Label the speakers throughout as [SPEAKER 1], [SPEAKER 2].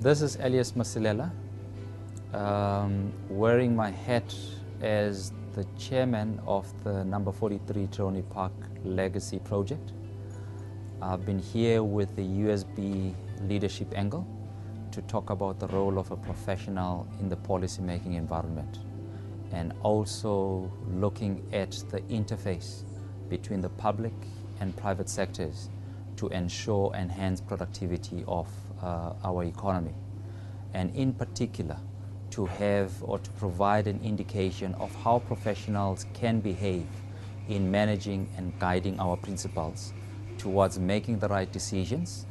[SPEAKER 1] This is Elias Masilela, wearing my hat as the chairman of the number 43 Troni Park Legacy Project. I've been here with the USB leadership angle to talk about the role of a professional in the policy-making environment, and also looking at the interface between the public and private sectors to ensure enhanced productivity of our economy, and in particular to have or to provide an indication of how professionals can behave in managing and guiding our principals towards making the right decisions,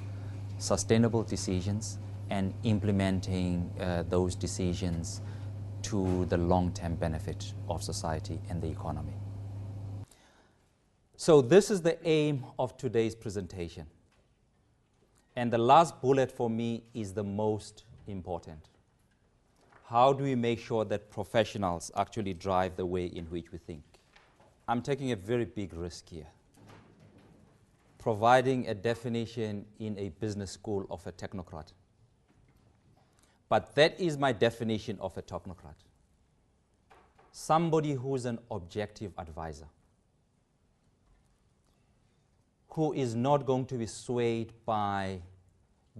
[SPEAKER 1] sustainable decisions, and implementing those decisions to the long-term benefit of society and the economy. So this is the aim of today's presentation. And the last bullet for me is the most important. How do we make sure that professionals actually drive the way in which we think? I'm taking a very big risk here, providing a definition in a business school of a technocrat. But that is my definition of a technocrat. Somebody who's an objective advisor, who is not going to be swayed by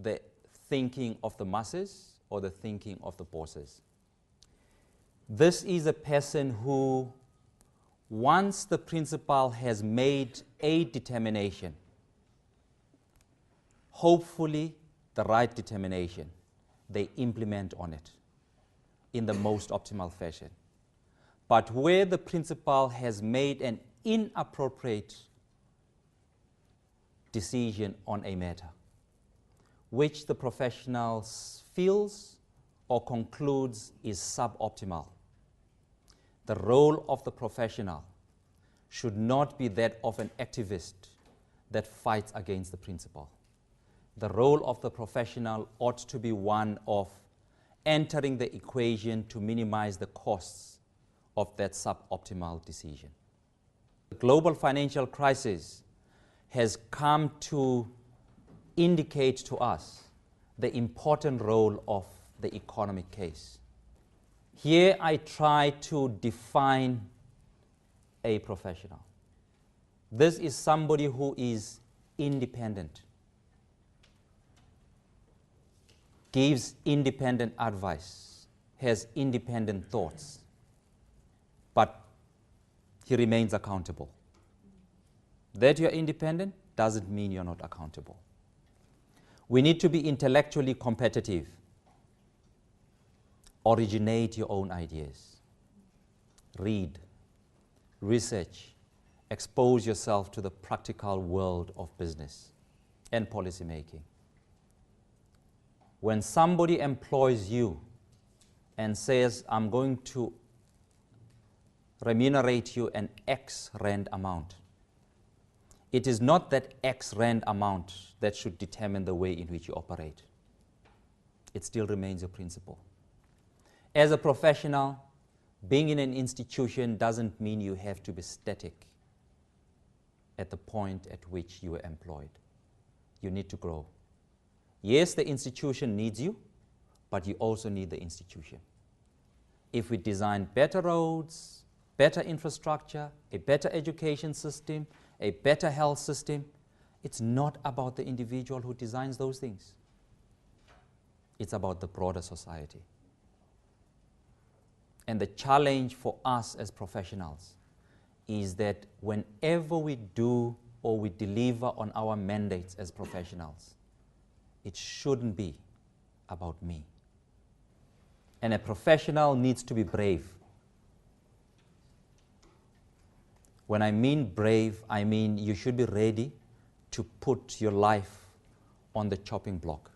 [SPEAKER 1] the thinking of the masses or the thinking of the bosses. This is a person who, once the principal has made a determination, hopefully the right determination, they implement on it in the most optimal fashion. But where the principal has made an inappropriate decision on a matter, which the professional feels or concludes is suboptimal, the role of the professional should not be that of an activist that fights against the principal. The role of the professional ought to be one of entering the equation to minimize the costs of that suboptimal decision. The global financial crisis has come to indicate to us the important role of the economic case. Here I try to define a professional. This is somebody who is independent, gives independent advice, has independent thoughts, but he remains accountable. That you're independent doesn't mean you're not accountable. We need to be intellectually competitive. Originate your own ideas. Read, research, expose yourself to the practical world of business and policy making. When somebody employs you and says, I'm going to remunerate you an X rand amount, it is not that X rand amount that should determine the way in which you operate. It still remains your principle. As a professional, being in an institution doesn't mean you have to be static at the point at which you are employed. You need to grow. Yes, the institution needs you, but you also need the institution. If we design better roads, better infrastructure, a better education system, a better health system, it's not about the individual who designs those things. It's about the broader society. And the challenge for us as professionals is that whenever we do or we deliver on our mandates as professionals, it shouldn't be about me. And a professional needs to be brave. When I mean brave, I mean you should be ready to put your life on the chopping block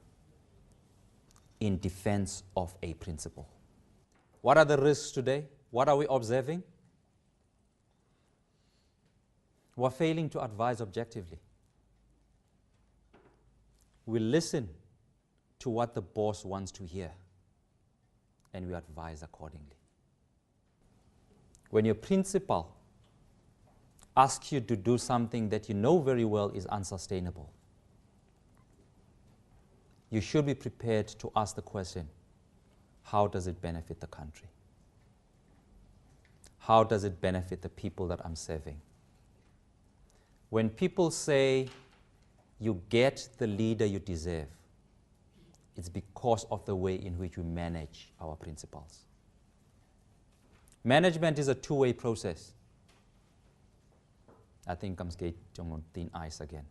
[SPEAKER 1] in defense of a principle. What are the risks today? What are we observing? We're failing to advise objectively. We listen to what the boss wants to hear, and we advise accordingly. When your principal asks you to do something that you know very well is unsustainable, you should be prepared to ask the question, how does it benefit the country? How does it benefit the people that I'm serving? When people say you get the leader you deserve, it's because of the way in which we manage our principles. Management is a two-way process. I think I'm getting on thin ice again.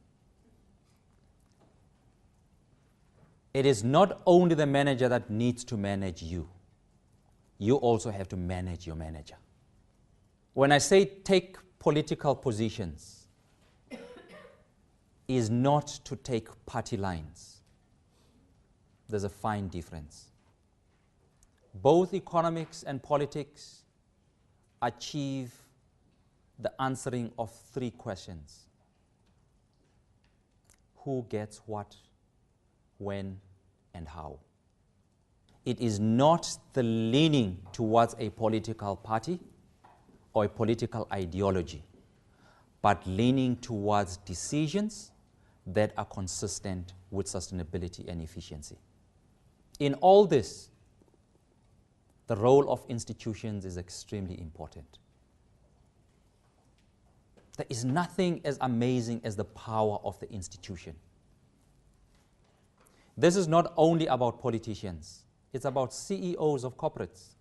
[SPEAKER 1] It is not only the manager that needs to manage you. You also have to manage your manager. When I say take political positions, is not to take party lines. There's a fine difference. Both economics and politics achieve the answering of three questions. Who gets what, when, and how? It is not the leaning towards a political party or a political ideology, but leaning towards decisions that are consistent with sustainability and efficiency. In all this, the role of institutions is extremely important. There is nothing as amazing as the power of the institution. This is not only about politicians, it's about CEOs of corporates.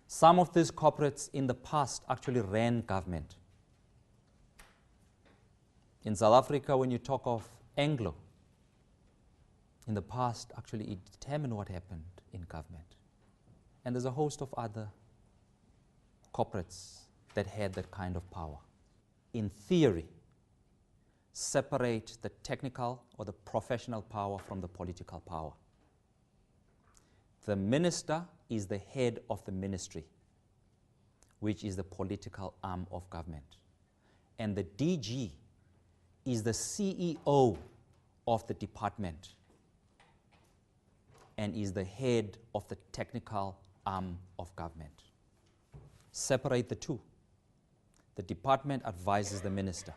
[SPEAKER 1] Some of these corporates in the past actually ran government. In South Africa, when you talk of Anglo, in the past, actually it determined what happened in government. And there's a host of other corporates that had that kind of power. In theory, separate the technical or the professional power from the political power. The minister is the head of the ministry, which is the political arm of government. And the DG is the CEO of the department and is the head of the technical arm of government. Separate the two. The department advises the minister.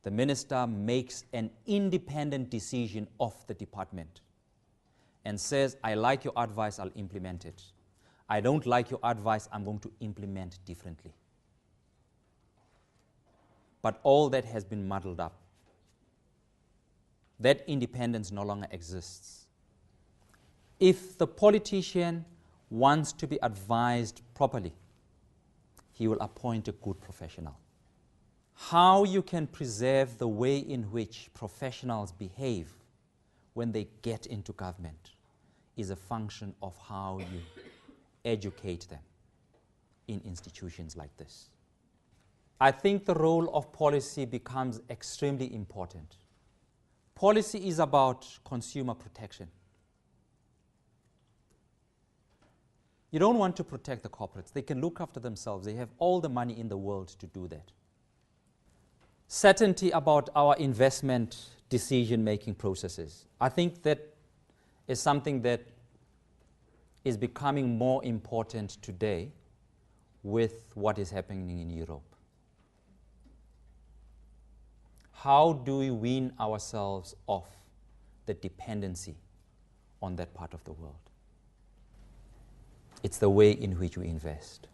[SPEAKER 1] The minister makes an independent decision of the department and says, I like your advice, I'll implement it. I don't like your advice, I'm going to implement differently. But all that has been muddled up. That independence no longer exists. If the politician wants to be advised properly, he will appoint a good professional. How you can preserve the way in which professionals behave when they get into government is a function of how you educate them in institutions like this. I think the role of policy becomes extremely important. Policy is about consumer protection. You don't want to protect the corporates. They can look after themselves. They have all the money in the world to do that. Certainty about our investment decision-making processes. I think that is something that is becoming more important today with what is happening in Europe. How do we wean ourselves off the dependency on that part of the world? It's the way in which we invest.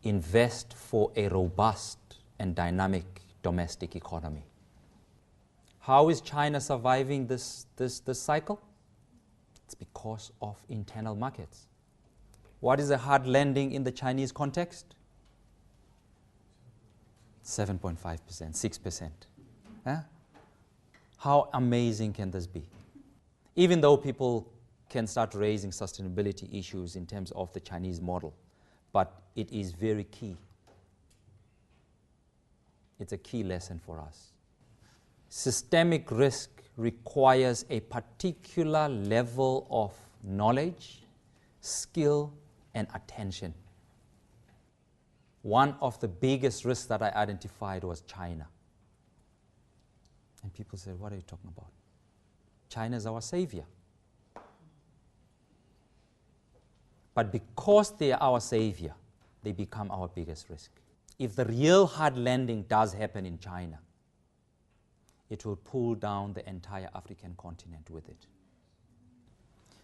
[SPEAKER 1] Invest for a robust and dynamic domestic economy. How is China surviving this cycle? It's because of internal markets. What is a hard landing in the Chinese context? 7.5%, 6%. Huh? How amazing can this be? Even though people can start raising sustainability issues in terms of the Chinese model, but it is very key. It's a key lesson for us. Systemic risk requires a particular level of knowledge, skill, and attention. One of the biggest risks that I identified was China. And people said, what are you talking about? China is our savior. But because they are our savior, they become our biggest risk. If the real hard landing does happen in China, it will pull down the entire African continent with it.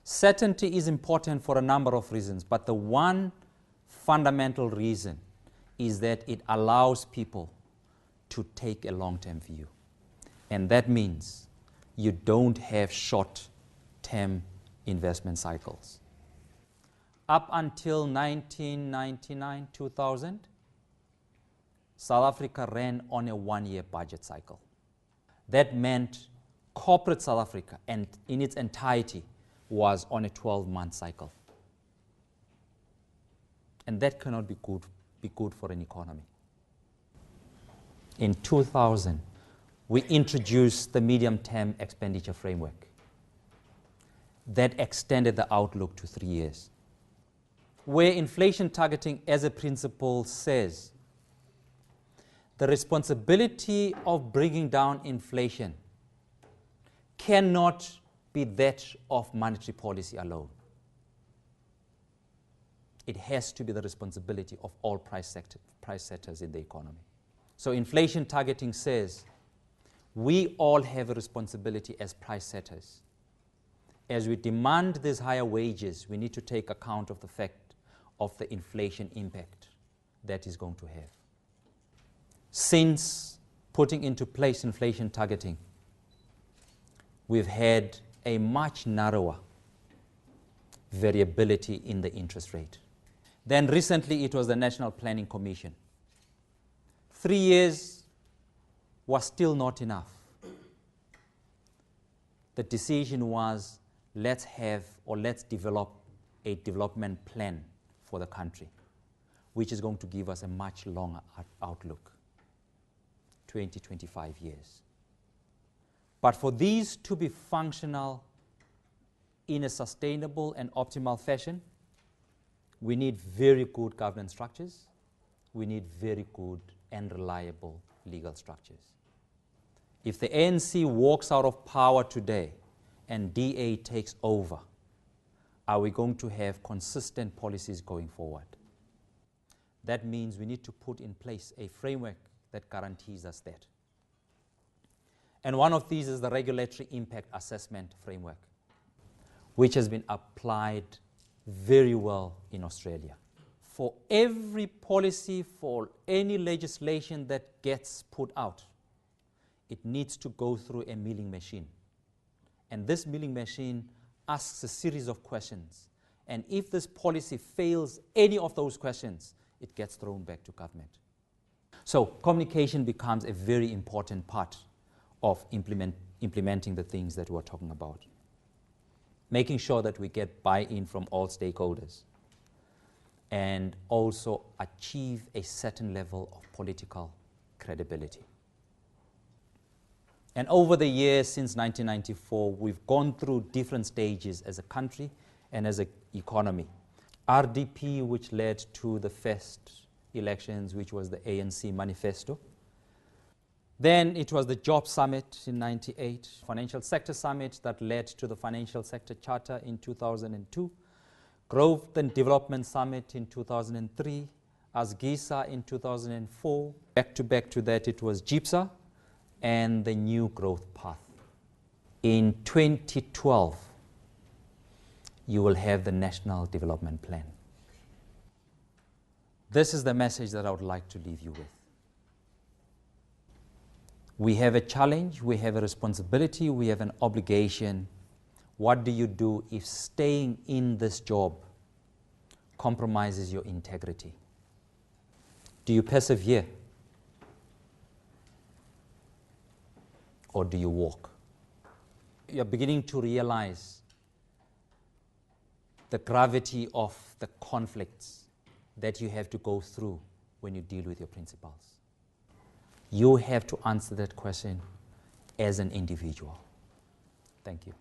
[SPEAKER 1] Certainty is important for a number of reasons, but the one fundamental reason is that it allows people to take a long-term view. And that means you don't have short-term investment cycles. Up until 1999, 2000, South Africa ran on a one-year budget cycle. That meant corporate South Africa, and in its entirety, was on a 12-month cycle. And that cannot be good for an economy. In 2000, we introduced the medium-term expenditure framework that extended the outlook to 3 years, where inflation targeting as a principle says the responsibility of bringing down inflation cannot be that of monetary policy alone. It has to be the responsibility of all price setters in the economy. So inflation targeting says we all have a responsibility as price setters. As we demand these higher wages, we need to take account of the fact of the inflation impact that is going to have. Since putting into place inflation targeting, we've had a much narrower variability in the interest rate. Then recently it was the National Planning Commission. 3 years was still not enough. The decision was let's develop a development plan for the country, which is going to give us a much longer outlook, 20, 25 years. But for these to be functional in a sustainable and optimal fashion, we need very good governance structures. We need very good and reliable legal structures. If the ANC walks out of power today and DA takes over, are we going to have consistent policies going forward? That means we need to put in place a framework that guarantees us that. And one of these is the regulatory impact assessment framework, which has been applied very well in Australia. For every policy, for any legislation that gets put out, it needs to go through a milling machine. And this milling machine asks a series of questions. And if this policy fails any of those questions, it gets thrown back to government. So communication becomes a very important part of implementing the things that we're talking about. Making sure that we get buy-in from all stakeholders and also achieve a certain level of political credibility. And over the years since 1994, we've gone through different stages as a country and as an economy. RDP, which led to the first elections, which was the ANC manifesto. Then it was the Job Summit in '98, Financial Sector Summit that led to the Financial Sector Charter in 2002, Growth and Development Summit in 2003, ASGISA in 2004. Back to that, it was GIPSA and the New Growth Path. In 2012, you will have the National Development Plan. This is the message that I would like to leave you with. We have a challenge, we have a responsibility, we have an obligation. What do you do if staying in this job compromises your integrity? Do you persevere? Or do you walk? You're beginning to realize the gravity of the conflicts that you have to go through when you deal with your principals. You have to answer that question as an individual. Thank you.